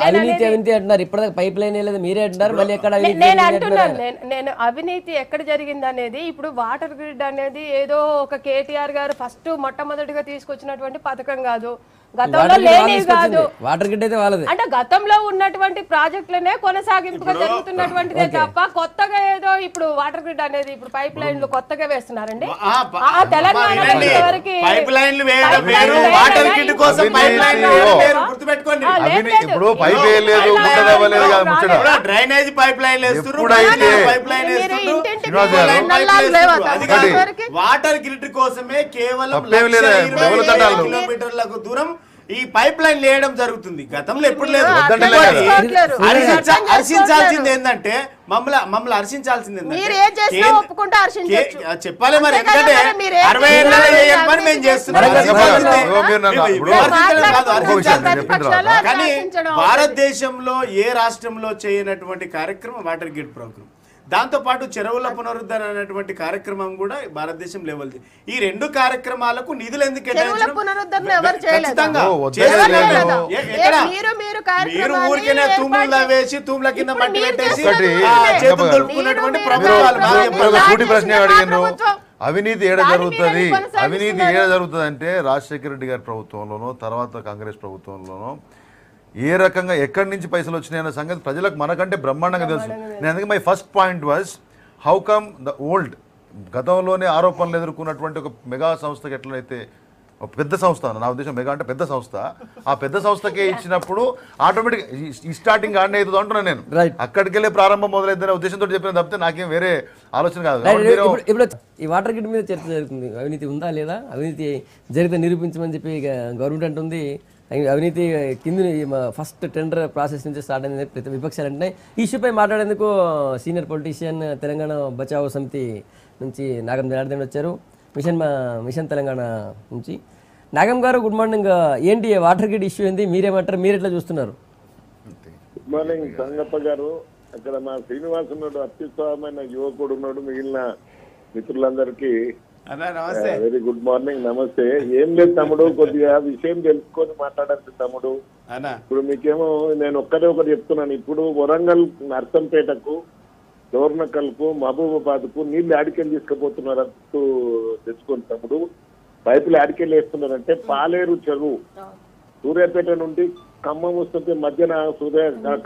అవినీతి అంటున్నారు, ఇప్పటిదాకా పైప్ లైన్ లేదు మీరే అంటున్నారు, మళ్ళీ ఎక్కడ నేను అంటున్నాను, నేను అవినీతి ఎక్కడ జరిగింది అనేది. ఇప్పుడు వాటర్ గ్రిడ్ అనేది ఏదో ఒక కేటీఆర్ గారు మొట్టమొదటిగా తీసుకొచ్చినటువంటి పథకం కాదు, గతంలో లేనివి కాదు. వాటర్ గ్రిడ్ అయితే వాళ్ళది, అంటే గతంలో ఉన్నటువంటి ప్రాజెక్టులనే కొనసాగింపుగా జరుగుతున్నటువంటిదే తప్ప కొత్తగా ఏదో ఇప్పుడు వాటర్ గ్రిడ్ అనేది ఇప్పుడు పైప్ లైన్లు కొత్తగా వేస్తున్నారండి. Telangana drainage pipe line water grid కోసమే కేవలం కిలోమీటర్లకు దూరం ఈ పైప్ లైన్ లేయడం జరుగుతుంది. గతంలో ఎప్పుడు లేదు. హర్షించాల్సింది ఏంటంటే మమ్మల్ని హర్షించాల్సింది చెప్పాలి మరి, ఎందుకంటే 60 ఏళ్ళ మేము చేస్తున్నాం. కానీ భారతదేశంలో ఏ రాష్ట్రంలో చేయనటువంటి కార్యక్రమం వాటర్ గ్రిడ్ ప్రోగ్రామ్, దాంతోపాటు చెరువుల పునరుద్ధరణ అనేటువంటి కార్యక్రమం కూడా భారతదేశం లెవెల్. ఈ రెండు కార్యక్రమాలకు నిధులు ఎందుకు మీరు ఊరికేనే తూములు వేసి తూముల కింద మట్టి పెట్టేసి చేతులు దులుపుకున్నటువంటి ప్రభుత్వాలు. ప్రశ్న అడిగినారు, అవినీతి ఏడ జరుగుతుంది? అవినీతి ఏడ జరుగుతుంది అంటే రాజశేఖర రెడ్డి గారి ప్రభుత్వంలోనో తర్వాత కాంగ్రెస్ ప్రభుత్వంలోనో ఏ రకంగా ఎక్కడి నుంచి పైసలు వచ్చినాయన్న సంగతి ప్రజలకు మనకంటే బ్రహ్మాండంగా తెలుసు. నేను అందుకే my first point was how come the old, గతంలోనే ఆరోపణలు ఎదుర్కొన్నటువంటి ఒక మెగా సంస్థకి ఎట్లయితే, ఒక పెద్ద సంస్థ, నా ఉద్దేశం మెగా అంటే పెద్ద సంస్థ, ఆ పెద్ద సంస్థకే ఇచ్చినప్పుడు ఆటోమేటిక్ ఈ స్టార్టింగ్ ఆడనే అవుతుంది అంటున్నాను నేను. అక్కడికి వెళ్ళే ప్రారంభం మొదలైద్దనే ఉద్దేశంతో చెప్పిన తప్పితే నాకేం వేరే ఆలోచన కాదు. ఇప్పుడు ఈ వాటర్ గ్రిడ్ మీద చర్చ జరుగుతుంది, అవినీతి ఉందా లేదా, అవినీతి జరిగితే నిరూపించమని చెప్పి గవర్నమెంట్ అంటుంది. అవినీతి కింద ఫస్ట్ టెండర్ ప్రాసెస్ నుంచి స్టార్ట్ అయింది ప్రతి విపక్షాలు అంటున్నాయి. ఈ ఇష్యూపై మాట్లాడేందుకు సీనియర్ పొలిటీషియన్ తెలంగాణ బచావో సమితి నుంచి నాగం జనార్దన్ వచ్చారు, మిషన్ తెలంగాణ నుంచి. నాగం గారు, గుడ్ మార్నింగ్. ఏంటి వాటర్ గ్రిడ్ ఇష్యూ ఏంది, మీరేమంటారు, మీరు ఎట్లా చూస్తున్నారు? గుడ్ మార్నింగ్ సంగప్ప గారు. అక్కడ మా శ్రీనివాస్ ఉన్నాడు, అత్యుత్తమమైన యువకుడు ఉన్నాడు, మిగిలిన మిత్రులందరికీ వెరీ గుడ్ మార్నింగ్, నమస్తే. ఏం లేదు తమ్ముడు, కొద్దిగా విషయం తెలుసుకొని మాట్లాడాలి తమ్ముడు. ఇప్పుడు మీకేమో నేను ఒకటి చెప్తున్నాను. ఇప్పుడు వరంగల్, నర్సంపేటకు, డోర్నకల్కు, మహబూబాబాద్ కు నీళ్లు ఆడికెళ్ళి తీసుకుపోతున్నారు తెచ్చుకొని తమ్ముడు. పైపులు ఆడికెళ్ళి వేస్తున్నారంటే పాలేరు చెరువు సూర్యాపేట నుండి ఖమ్మం వస్తుంటే మధ్యన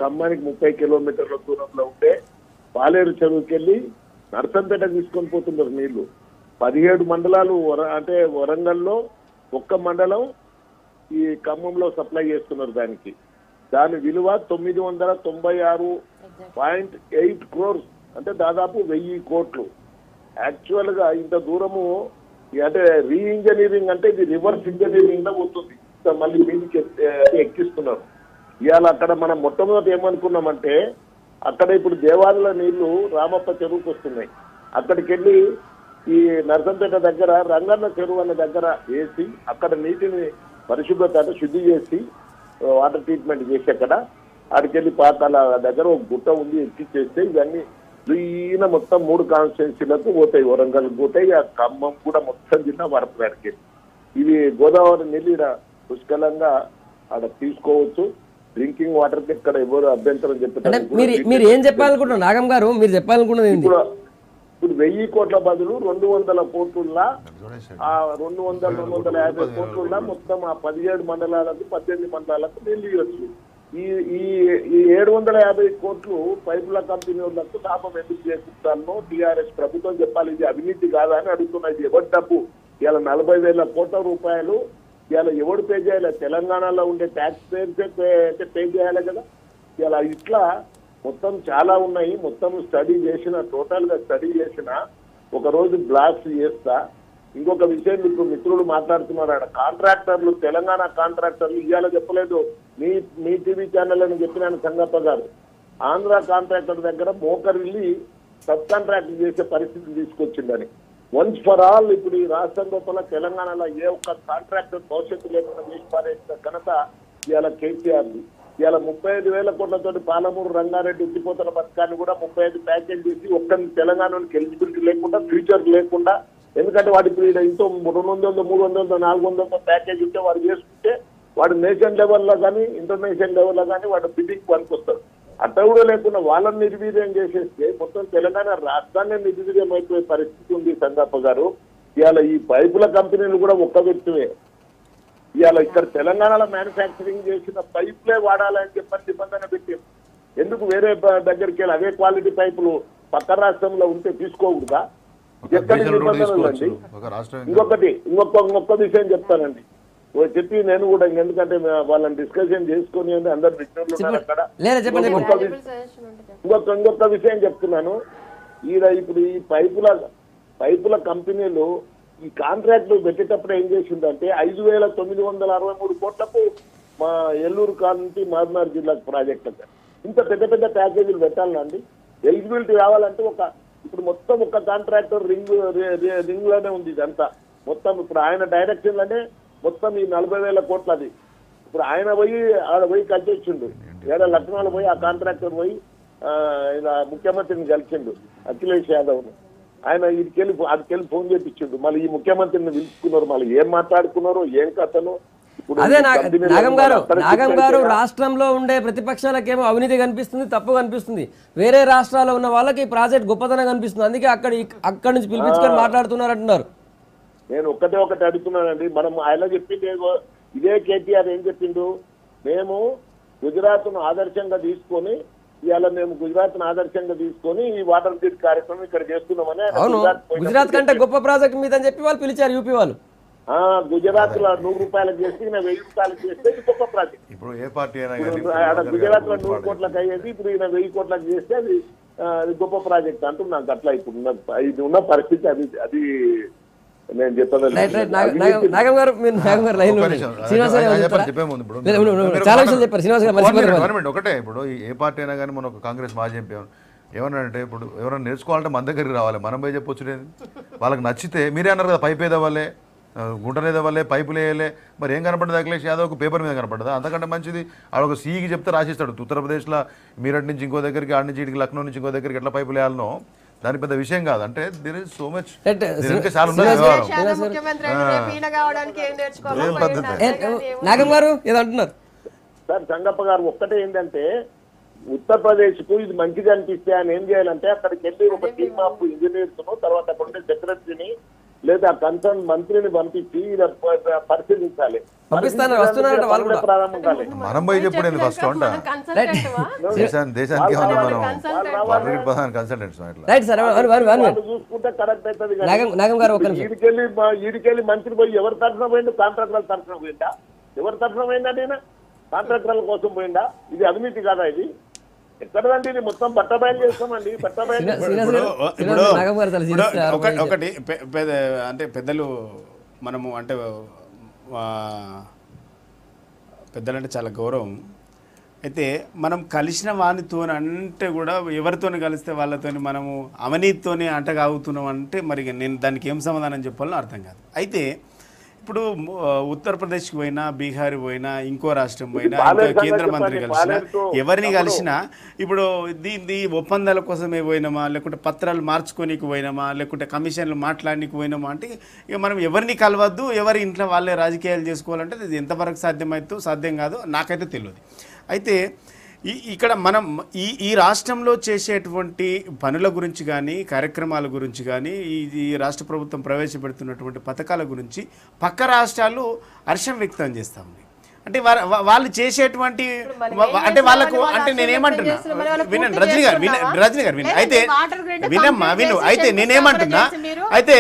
ఖమ్మానికి 30 కిలోమీటర్ల దూరంలో ఉంటే పాలేరు చెరువుకి వెళ్ళి నర్సంపేట తీసుకొని పోతున్నారు నీళ్లు. 17 మండలాలు అంటే వరంగల్లో ఒక్క మండలం ఈ ఖమ్మంలో సప్లై చేస్తున్నారు. దాని విలువ 996.8 crores అంటే దాదాపు 1000 కోట్లు. యాక్చువల్ గా ఇంత దూరము అంటే రీఇంజనీరింగ్ అంటే ఇది రివర్స్ ఇంజనీరింగ్ లో పోతుంది. మళ్ళీ మీదికి ఎక్కిస్తున్నారు. ఇవాళ అక్కడ మనం మొట్టమొదటి ఏమనుకున్నామంటే అక్కడ ఇప్పుడు దేవాదుల నీళ్లు రామప్ప చెరువుకు వస్తున్నాయి. అక్కడికి వెళ్ళి ఈ నర్సంపేట దగ్గర రంగన్న చెరువు అనే దగ్గర వేసి అక్కడ నీటిని పరిశుభ్రత శుద్ధి చేసి వాటర్ ట్రీట్మెంట్ చేసి అక్కడ ఆడికెళ్ళి పాతాల దగ్గర ఒక గుట్ట ఉంది ఎక్కిచ్చేస్తే ఇవన్నీ క్లీన్ మొత్తం 3 కాన్స్టిట్యున్సీలకు పోతాయి. వరంగల్ పోతాయి, ఆ ఖమ్మం కూడా మొత్తం తిన్న వరపు గారికి. ఇది గోదావరి నీళ్ళు పుష్కలంగా ఆడ తీసుకోవచ్చు. డ్రింకింగ్ వాటర్ కి ఇక్కడ ఎవరు అభ్యంతరం చెప్పారు. మీరు ఏం చెప్పాలనుకుంటున్నారు నాగం గారు? మీరు చెప్పాలనుకున్నది ఇప్పుడు 1000 కోట్ల బదులు 200 కోట్ల 250 కోట్ల మొత్తం ఆ 17 మండలాలకు 18 మండలాలకు నీళ్ళు ఇవ్వచ్చు. ఈ 750 కోట్లు పైపుల కంపెనీ వాళ్ళకు లాభం ఎందుకు చేస్తున్నాను టీఆర్ఎస్ ప్రభుత్వం చెప్పాలి. ఇది అవినీతి కాదా అని అడుగుతున్నది. ఎవరి డబ్బు ఇలా 40,000 కోట్ల రూపాయలు ఇలా ఎవడు పే చేయాలి? తెలంగాణలో ఉండే ట్యాక్స్ పేర్సే పే చేయాలి కదా. ఇలా ఇట్లా మొత్తం చాలా ఉన్నాయి. మొత్తం స్టడీ చేసిన టోటల్ గా స్టడీ చేసిన ఒక రోజు బ్లాస్ట్ చేస్తా. ఇంకొక విషయం ఇప్పుడు మిత్రులు మాట్లాడుతున్నారు. ఆడ కాంట్రాక్టర్లు తెలంగాణ కాంట్రాక్టర్లు ఇవాళ చెప్పలేదు, మీ టీవీ ఛానల్ అని చెప్పినాను సంగప్ప గారు. ఆంధ్ర కాంట్రాక్టర్ దగ్గర మోకరిల్లి సబ్ కాంట్రాక్ట్ చేసే పరిస్థితి తీసుకొచ్చిందని. వన్స్ ఫర్ ఆల్ ఇప్పుడు ఈ రాష్ట్రం లోపల తెలంగాణలో ఏ ఒక్క కాంట్రాక్టర్ భవిష్యత్తు లేకుండా చేసి పారేసిన ఘనత ఇవాళ కేసీఆర్ది. ఇవాళ 35,000 కోట్లతోటి పాలమూరు రంగారెడ్డి ఉద్దిపోతున్న పథకాన్ని కూడా 35 ప్యాకేజ్ చేసి ఒక్కరిని తెలంగాణకి ఎలిజిబిలిటీ లేకుండా ఫ్యూచర్ లేకుండా, ఎందుకంటే వాడి ఇప్పుడు ఇంతో 200, 300, 400 ప్యాకేజ్ ఉంటే వాడు చేసుకుంటే వాడు నేషనల్ లెవెల్లో కానీ ఇంటర్నేషనల్ లెవెల్లో కానీ వాడు బిడ్డింగ్ పనికొస్తారు. అట్లా కూడా లేకుండా వాళ్ళని నిర్వీర్యం చేసేస్తే మొత్తం తెలంగాణ రాష్ట్రాన్ని నిర్వీర్యం అయిపోయే పరిస్థితి ఉంది సంగప్ప గారు. ఇవాళ ఈ పైపుల కంపెనీలు కూడా ఒక్క వ్యక్తివే. ఇవాళ ఇక్కడ తెలంగాణలో మ్యానుఫ్యాక్చరింగ్ చేసిన పైపులే వాడాలని చెప్పని నిబంధన పెట్టారు. ఎందుకు వేరే దగ్గరికి వెళ్ళి అదే క్వాలిటీ పైపులు పక్క రాష్ట్రంలో ఉంటే తీసుకోకూడదా? ఎక్కడి నిబంధనలు అండి. ఇంకొక విషయం చెప్తానండి, చెప్పి నేను కూడా ఎందుకంటే వాళ్ళని డిస్కషన్ చేసుకొని అందరు విజ్ఞులు ఉన్నారు అక్కడ. ఇంకొక విషయం చెప్తున్నాను. ఇప్పుడు ఈ పైపుల కంపెనీలు ఈ కాంట్రాక్ట్లు పెట్టేటప్పుడు ఏం చేసిందంటే 5,963 కోట్లకు మా ఏలూరు నుంచి మహబూబ్నగర్ జిల్లాకు ప్రాజెక్ట్ అంటే ఇంత పెద్ద ప్యాకేజీలు పెట్టాలండి. ఎలిజిబిలిటీ రావాలంటే ఇప్పుడు మొత్తం ఒక కాంట్రాక్టర్ రింగ్ లోనే ఉంది ఇదంతా మొత్తం. ఇప్పుడు ఆయన డైరెక్షన్ లోనే మొత్తం ఈ 40,000 కోట్లది. ఇప్పుడు ఆయన ఆడ పోయి కలిసిండు. ఏడా లక్నోలో పోయి ఆ కాంట్రాక్టర్ పోయి ముఖ్యమంత్రిని కలిసిండు అఖిలేష్ యాదవ్. ఆయన అదికెళ్ళి ఫోన్ చేపించిండు. మళ్ళీ ఈ ముఖ్యమంత్రిని పిలుచుకున్నారు. మళ్ళీ ఏం మాట్లాడుకున్నారు, ఏం కథను. అదే నాగం గారు రాష్ట్రంలో ఉండే ప్రతిపక్షాలకేమో అవినీతి కనిపిస్తుంది, తప్పు కనిపిస్తుంది. వేరే రాష్ట్రాల్లో ఉన్న వాళ్ళకి ఈ ప్రాజెక్ట్ గొప్పతనం కనిపిస్తుంది. అందుకే అక్కడి నుంచి పిలిపించుకొని మాట్లాడుతున్నారు అంటున్నారు. నేను ఒకటి అడుగుతున్నానండి. మనం ఆయన చెప్పింది ఇదే కేటీఆర్ ఏం చెప్పిండు, మేము గుజరాత్ ను ఆదర్శంగా తీసుకొని ఇవాళ మేము గుజరాత్ ను ఆదర్శంగా తీసుకొని ఈ వాటర్ గ్రిడ్ కార్యక్రమం ఇక్కడ చేస్తున్నామని. గుజరాత్ కంటే గొప్ప ప్రాజెక్ట్ మీద అని చెప్పి వాళ్ళు పిలిచారు యూపీ వాళ్ళు. గుజరాత్ లో 100 రూపాయలకు చేస్తే 1000 రూపాయలకు చేస్తే ఇది గొప్ప ప్రాజెక్ట్. ఇప్పుడు ఏ పార్టీ గుజరాత్ లో 100 కోట్లకు అయ్యేది ఇప్పుడు ఈయన 1000 కోట్లకు చేస్తే అది గొప్ప ప్రాజెక్ట్ అంటున్నాను. అట్లా ఇప్పుడు ఇది ఉన్న పరిస్థితి అది నేను చెప్పాను. నాగం గారు ఒకటే ఇప్పుడు ఏ పార్టీ అయినా కానీ మన కాంగ్రెస్ మాజీ ఎంపీ ఏమన్నారంటే ఇప్పుడు ఎవరైనా నేర్చుకోవాలంటే మన దగ్గరికి రావాలి, మనం పోయి చెప్పొచ్చు. వాళ్ళకి నచ్చితే మీరే అన్నారు కదా పైప్ ఏదవ్వాలి, గుంటనేదవ్వాలి, పైపులు వేయాలి. మరి ఏం కనపడ్డది అఖిలేష్ యాదవ్కు? పేపర్ మీద కనపడ్డదా? అంతకంటే మంచిది ఆడొక సీఈకి చెప్తే రాసిస్తాడు. ఉత్తరప్రదేశ్లో మీరట్ నుంచి ఇంకో దగ్గరికి, ఆడ నుంచి ఇటుకి లక్నో నుంచి ఇంకో దగ్గరికి ఎట్లా పైపులు వేయాలనో దాని పెద్ద విషయం కాదు. అంటే దేర్ ఇస్ సో మచ్ చాలా నాగం గారు ఏదో అంటున్నారు సార్. సంగప్ప గారు ఒక్కటే ఏంటంటే ఉత్తరప్రదేశ్ కు ఇది మంచిగా అనిపిస్తే ఆయన ఏం చేయాలంటే అక్కడికి వెళ్ళి ఒక టీమ్ ఆఫ్ ఇంజనీర్స్ తర్వాత అక్కడ ఉండే సెక్రటరీని లేదా కన్సర్న్ మంత్రిని పంపించి ఇలా పరిశీలించాలి. పంపిస్తాను, వస్తున్నారట వాళ్ళు కూడా. ప్రారంభం కాలే. మనం పోయి చెప్పండి ఫస్ట్ అంట దేశానికి ఏమన్నా మనం కన్సల్టెంట్స్ ఇట్లా రైట్ సార్. వాళ్ళు చూసుకుంటే కరెక్ట్ అవుతుంది. నాగం గారు ఒక నిమిషం. ఈడికెళ్ళి మంత్రి పోయి ఎవరి తరఫున పోయిండు? కాంట్రాక్టర్ల తరఫున పోయిందా? ఎవరి తరఫున పోయిందా? నేను కాంట్రాక్టర్ల కోసం పోయిందా? ఇది అవినీతి కాదా? ఇది ఎక్కడండి? ఇది మొత్తం బట్టబయలు చేస్తామండి. బట్టబయలు ఒకటి అంటే పెద్దలు మనము అంటే పెద్దలంటే చాలా గౌరవం. అయితే మనం కలిసిన వానితో అంటే కూడా ఎవరితోని కలిస్తే వాళ్ళతోని మనము అవినీతితోనే అంటగాగుతున్నాం అంటే మరి నేను దానికి ఏం సమాధానం చెప్పాలో అర్థం కాదు. అయితే ఇప్పుడు ఉత్తరప్రదేశ్కి పోయినా, బీహార్ పోయినా, ఇంకో రాష్ట్రం పోయినా, ఇంకో కేంద్ర మంత్రి కలిసినా, ఎవరిని కలిసినా ఇప్పుడు దీన్ని ఒప్పందాల కోసమే పోయినామా, లేకుంటే పత్రాలు మార్చుకోనికి పోయినామా, లేకుంటే కమిషన్లు మాట్లాడడానికి పోయినామా అంటే ఇక మనం ఎవరిని కలవద్దు, ఎవరి ఇంట్లో వాళ్ళే రాజకీయాలు చేసుకోవాలంటే ఇది ఎంతవరకు సాధ్యమవుతుందో సాధ్యం కాదు నాకైతే తెలియదు. అయితే ఇక్కడ మనం ఈ రాష్ట్రంలో చేసేటువంటి పనుల గురించి కానీ, కార్యక్రమాల గురించి కానీ, ఈ రాష్ట్ర ప్రభుత్వం ప్రవేశపెడుతున్నటువంటి పథకాల గురించి పక్క రాష్ట్రాలు హర్షం వ్యక్తం చేస్తూ ఉంది. అంటే వాళ్ళు చేసేటువంటి అంటే వాళ్ళకు అంటే నేనేమంటున్నా వినండి రజనీ గారు వినండి. అయితే వినమ్మా విను. అయితే నేనేమంటున్నా, అయితే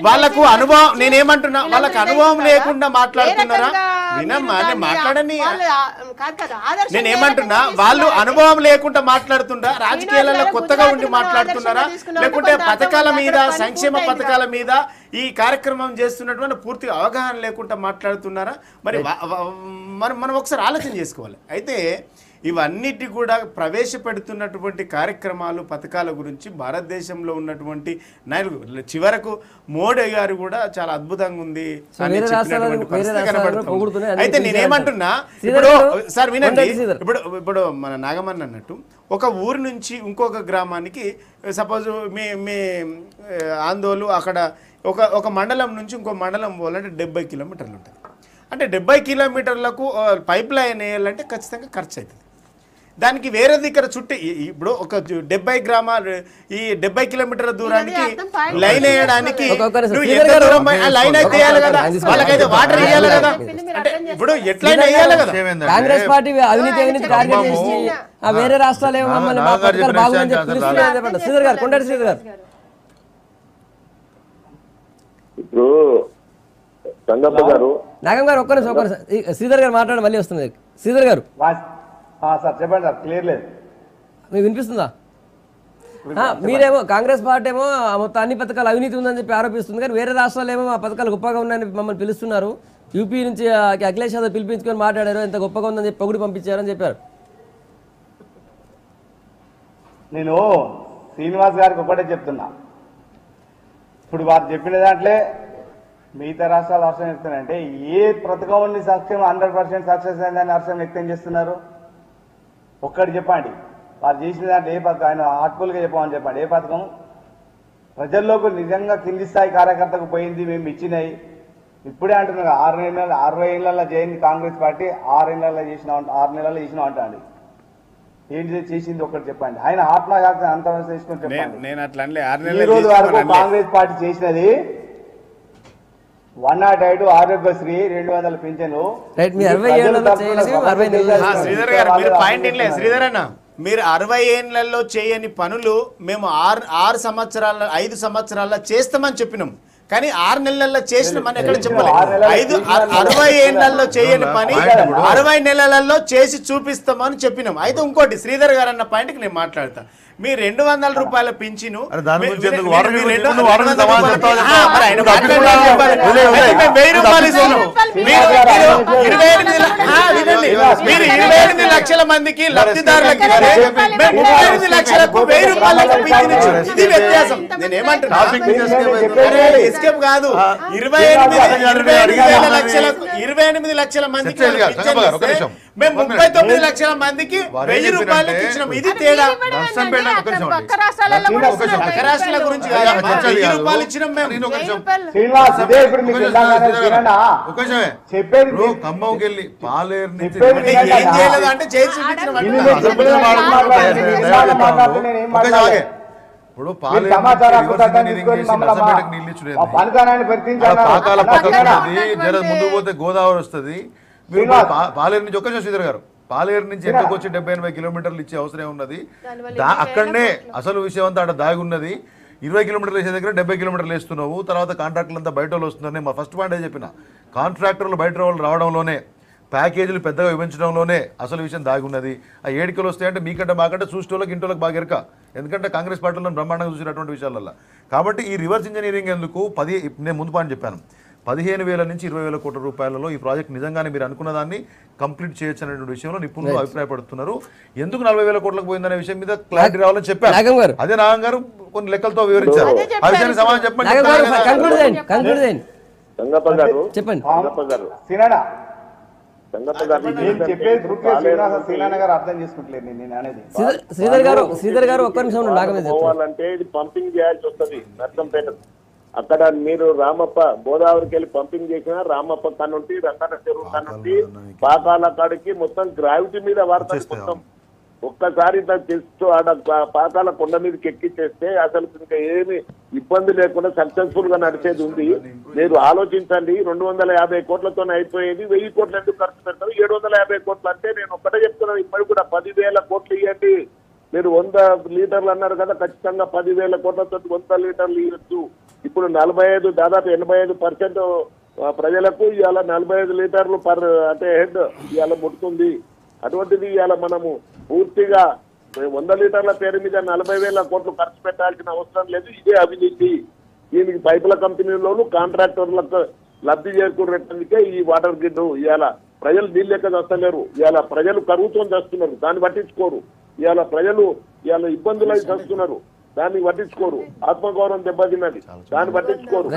వాళ్ళకు అనుభవం, నేనేమంటున్నా వాళ్ళకు అనుభవం లేకుండా మాట్లాడుతున్నారా? వినమ్మా నేను మాట్లాడని. నేనేమంటున్నా వాళ్ళు అనుభవం లేకుండా మాట్లాడుతుండ్రా? రాజకీయాలలో కొత్తగా ఉండి మాట్లాడుతున్నారా? లేకుంటే పథకాల మీద, సంక్షేమ పథకాల మీద ఈ కార్యక్రమం చేస్తున్నటువంటి పూర్తిగా అవగాహన లేకుండా మాట్లాడుతున్నారా? మరి మనం ఒకసారి ఆలోచన చేసుకోవాలి. అయితే ఇవన్నిటి కూడా ప్రవేశపెడుతున్నటువంటి కార్యక్రమాలు, పథకాల గురించి భారతదేశంలో ఉన్నటువంటి నాయకులు, చివరకు మోడీ గారు కూడా చాలా అద్భుతంగా ఉంది అని చెప్పినటువంటి పరిస్థితి కనబడుతుంది. అయితే నేనేమంటున్నా, ఇప్పుడు సార్ వినండి, ఇప్పుడు మన నాగమన్న అన్నట్టు ఒక ఊరి నుంచి ఇంకొక గ్రామానికి సపోజ్ మీ ఆందోళన అక్కడ ఒక మండలం నుంచి ఇంకో మండలం పోవాలంటే 70 కిలోమీటర్లు ఉంటుంది. అంటే 70 కిలోమీటర్లకు పైప్ లైన్ వేయాలంటే ఖచ్చితంగా ఖర్చు అవుతుంది. దానికి వేరే దగ్గర చుట్టి ఇప్పుడు ఒక 70 గ్రామాలు ఈ 70 కిలోమీటర్ల దూరానికి లైన్ వేయడానికి లైన్ అయితే వేయాలి కదా, వాళ్ళకైతే వాటర్ వేయాలి కదా. అంటే ఇప్పుడు ఎట్లయినా వేయాలి కదా. కాంగ్రెస్ పార్టీ అవినీతి టార్గెట్ చేసి వేరే రాష్ట్రాలు ఏమో మమ్మల్ని మా పథకాలు బాగుందని చెప్పి శ్రీధర్ గారు, కొండటి శ్రీధర్ గారు. ఇప్పుడు సంగప్ప గారు, నాగం గారు ఒక్క నిమిషం శ్రీధర్ గారు మాట్లాడి మళ్ళీ వస్తుంది. శ్రీధర్ గారు సార్ చెప్పండి సార్, క్లియర్ లేదు. మీకు వినిపిస్తుందా? మీరేమో కాంగ్రెస్ పార్టీ ఏమో మొత్తం అన్ని పథకాలు అవినీతి ఉందని చెప్పి ఆరోపిస్తుంది, కానీ వేరే రాష్ట్రాలు ఏమో ఆ పథకాలు గొప్పగా ఉన్నాయని మమ్మల్ని పిలుస్తున్నారు. యూపీ నుంచి అఖిలేష్ యాదవ్ పిలిపించుకొని మాట్లాడారు, ఎంత గొప్పగా ఉందని చెప్పి పొగిడి పంపించారని చెప్పారు. నేను శ్రీనివాస్ గారికి ఒకటే చెప్తున్నా, ఇప్పుడు వారు చెప్పిన దాంట్లో మిగతా రాష్ట్రాలు హర్షం చెప్తున్నారంటే ఏ పథకం ఉంది సక్సెస్ 100% సక్సెస్ అయిందని హర్షం వ్యక్తం చేస్తున్నారు? ఒక్కటి చెప్పండి, వారు చేసిన దాంట్లో ఏ పథకం, ఆయన హార్ట్ఫుల్గా చెప్పమని చెప్పండి. ఏ పథకం ప్రజల్లోకి నిజంగా కింది స్థాయి కార్యకర్తకు పోయింది, మేము ఇచ్చినాయి? ఇప్పుడే అంటున్నారు 60 ఏళ్ళలో చేయని కాంగ్రెస్ పార్టీ 6 నెలల్లో చేసినాం అంటాండి. ఏంటి చేసింది ఒకటి చెప్పండి. ఆయన ఆత్మహత్య అంత చేసుకొని చెప్పండి. ఈ రోజు వరకు కాంగ్రెస్ పార్టీ చేసినది 105 ఆరోగ్యశ్రీ, 200 పింఛను. శ్రీధర్ అన్న, మీరు 60 ఏళ్లలో చేయని పనులు మేము 5 సంవత్సరాల్లో చేస్తామని చెప్పినాం, కానీ 6 నెలల్లో చేసిన పని ఎక్కడ చెప్పలేదు. 60 ఏళ్లలో చేయని పని 60 నెలలలో చేసి చూపిస్తామని చెప్పినాం. అయితే ఇంకోటి శ్రీధర్ గారు అన్న పాయింట్కి నేను మాట్లాడతా. మీ 200 రూపాయల పింఛను 1000 రూపాయలు ఇస్తున్నాం. మీరు 28 లక్షల మందికి లబ్ధిదారులకి 38 లక్షలకు 1000 రూపాయలకు పింఛను ఇచ్చారు. ఇది వ్యత్యాసం. నేను ఏమంటున్నా, ఎస్కేప్ కాదు, 28 లక్షల మందికి మేము 39 లక్షల మందికి 1000 రూపాయలు ఇచ్చినాం. ఇది తేడా. పక్క రాష్ట్రాల గురించి రూపాయలు ఇచ్చినాం మేము. చెప్పేది ఖమ్మంకి వెళ్ళి పాలేరు నుంచి ఏం చేయలేదు అంటే చేసి చూపించిన ఇప్పుడు మీరు సమాచార హక్కు చట్టాన్ని తీసుకొని మమ్మల్ని మా పనితనాన్ని పాకాల పక్కన ప్రశ్నించారు. జర ముందుకు పోతే గోదావరి వస్తుంది. మీరు పాలేరు నుంచి ఒక్క శ్రీధర్ గారు పాలేరు నుంచి ఎండకు వచ్చి 70-80 కిలోమీటర్లు ఇచ్చే అవసరం ఉన్నది. అక్కడనే అసలు విషయం అంతా అక్కడ దాగి ఉన్నది. 20 కిలోమీటర్లు వేసే దగ్గర 70 కిలోమీటర్లు వేస్తున్నావు. తర్వాత కాంట్రాక్టర్లు అంతా బయట వాళ్ళు వస్తున్నారని మా ఫస్ట్ పాయింట్ చెప్పిన. కాంట్రాక్టర్లు బయట వాళ్ళు రావడంలోనే, ప్యాకేజీలు పెద్దగా విభజించడంలోనే అసలు విషయం దాగి ఉన్నది. ఆ 7 కిలో వస్తాయంటే మీకంటే మాకంటే చూసేటోళ్ళకి ఇంటోళ్ళకి బాగా ఎరక. ఎందుకంటే కాంగ్రెస్ పార్టీలో బ్రహ్మాండంగా చూసినటువంటి విషయాలల్లో. కాబట్టి ఈ రివర్స్ ఇంజనీరింగ్ ఎందుకు నేను ముందు పాయింట్ చెప్పాను, 15,000 నుంచి 20,000 కోట్ల రూపాయలలో ఈ ప్రాజెక్ట్ నిజంగానే మీరు అనుకున్న దాన్ని కంప్లీట్ చేయొచ్చు అనేటువంటి విషయంలో నిపుణులు అభిప్రాయపడుతున్నారు. ఎందుకు 40,000 కోట్లకు పోయిందనే విషయం మీద క్లారిటీ రావాలని చెప్పారు. అదే నాగం గారు కొన్ని లెక్కలతో వివరించారు. ఆ విషయానికి సమాధానం చెప్పండి. చెప్పండి. శ్రీధర్ గారు ఒక్క నిమిషం పోవాలంటే ఇది పంపింగ్ చేయాల్సి వస్తుంది నర్సంపేట. అక్కడ మీరు రామప్ప గోదావరికి వెళ్ళి పంపింగ్ చేసినా రామప్ప కానుంటి రంగన చెరువు కానుంటి పాకాల కాడికి మొత్తం గ్రావిటీ మీద వాడతారు. మొత్తం ఒక్కసారి తెస్తూ ఆడ పాకాల కొండ మీదకి ఎక్కిచ్చేస్తే అసలు ఇంకా ఏమి ఇబ్బంది లేకుండా సక్సెస్ఫుల్ గా నడిచేది ఉంది. మీరు ఆలోచించండి, 250 కోట్లతో అయిపోయేది 1000 కోట్లు ఎందుకు ఖర్చు పెడతారు? 750 కోట్లు అంటే నేను ఒక్కటే చెప్తున్నాను, ఇప్పటికి కూడా 10,000 కోట్లు ఇవ్వండి. మీరు 100 లీటర్లు అన్నారు కదా, ఖచ్చితంగా 10,000 కోట్లతో 100 లీటర్లు ఇవ్వచ్చు. ఇప్పుడు 45 దాదాపు 85% ప్రజలకు ఇవాళ 45 లీటర్లు పర్ అంటే హెడ్ ఇవాళ ముడుతుంది. అటువంటిది ఇవాళ మనము పూర్తిగా 100 లీటర్ల పేరు మీద 40,000 కోట్లు ఖర్చు పెట్టాల్సిన అవసరం లేదు. ఇదే అవినీతి. దీనికి పైపుల కంపెనీలోను కాంట్రాక్టర్లకు లబ్ధి చేకూరేందుకే ఈ వాటర్ గ్రిడ్. ఇవాళ ప్రజలు నీళ్ళు లెక్క చేస్తలేరు, ఇవాళ ప్రజలు కరువుతో చేస్తున్నారు, దాన్ని పట్టించుకోరు. ఇవాళ ప్రజలు ఇవాళ ఇబ్బందులు అయి చేస్తున్నారు, దాన్ని పట్టించుకోరు. ఆత్మగౌరవం దెబ్బతిన్నది, దాన్ని పట్టించుకోరు.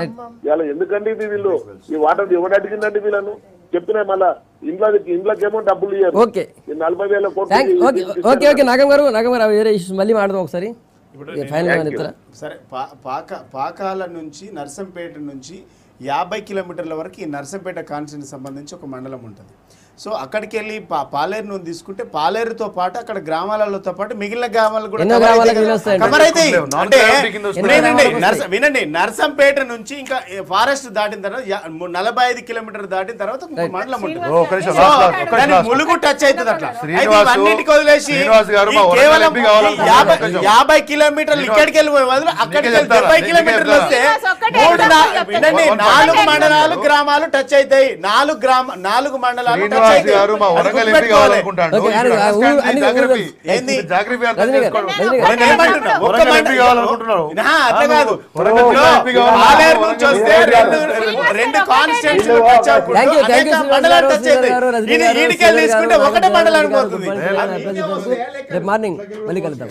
ఇవాళ ఎందుకండి ఇది వీళ్ళు ఈ వాటర్ ఎవరు అడిగిందండి వీళ్ళను? చెప్తున్నా మళ్ళా ఇంట్లోకేమో డబ్బులు ఇయ్యారు. 40,000 కోట్లు. నాగం గారు వేరే ఇష్యూస్ మళ్ళీ మాట్లాడదాం ఒకసారి. సరే, పాకాల నుంచి నర్సంపేట నుంచి 50 కిలోమీటర్ల వరకు ఈ నర్సంపేట కాన్స్టిట్యూన్సీకి సంబంధించి ఒక మండలం ఉంటుంది. సో అక్కడికి వెళ్ళి పాలేరు నువ్వు తీసుకుంటే పాలేరుతో పాటు అక్కడ గ్రామాలతో పాటు మిగిలిన గ్రామాలు కూడా కవర్ అయితే వినండి. నర్సంపేట నుంచి ఇంకా ఫారెస్ట్ దాటిన తర్వాత 45 కిలోమీటర్ దాటిన తర్వాత మండలం ఉంటుంది. ములుగు టచ్ అవుతుంది. అట్లా అన్నిటికి వదిలేసి కేవలం 50 కిలోమీటర్లు ఇక్కడికి వెళ్ళిపోయే బదులు అక్కడికి 70 కిలోమీటర్లు వస్తే వినండి, 4 మండలాలు గ్రామాలు టచ్ అవుతాయి. 4 మండలాలు టచ్ మార్నింగ్ మళ్ళీ కలుద్దాం.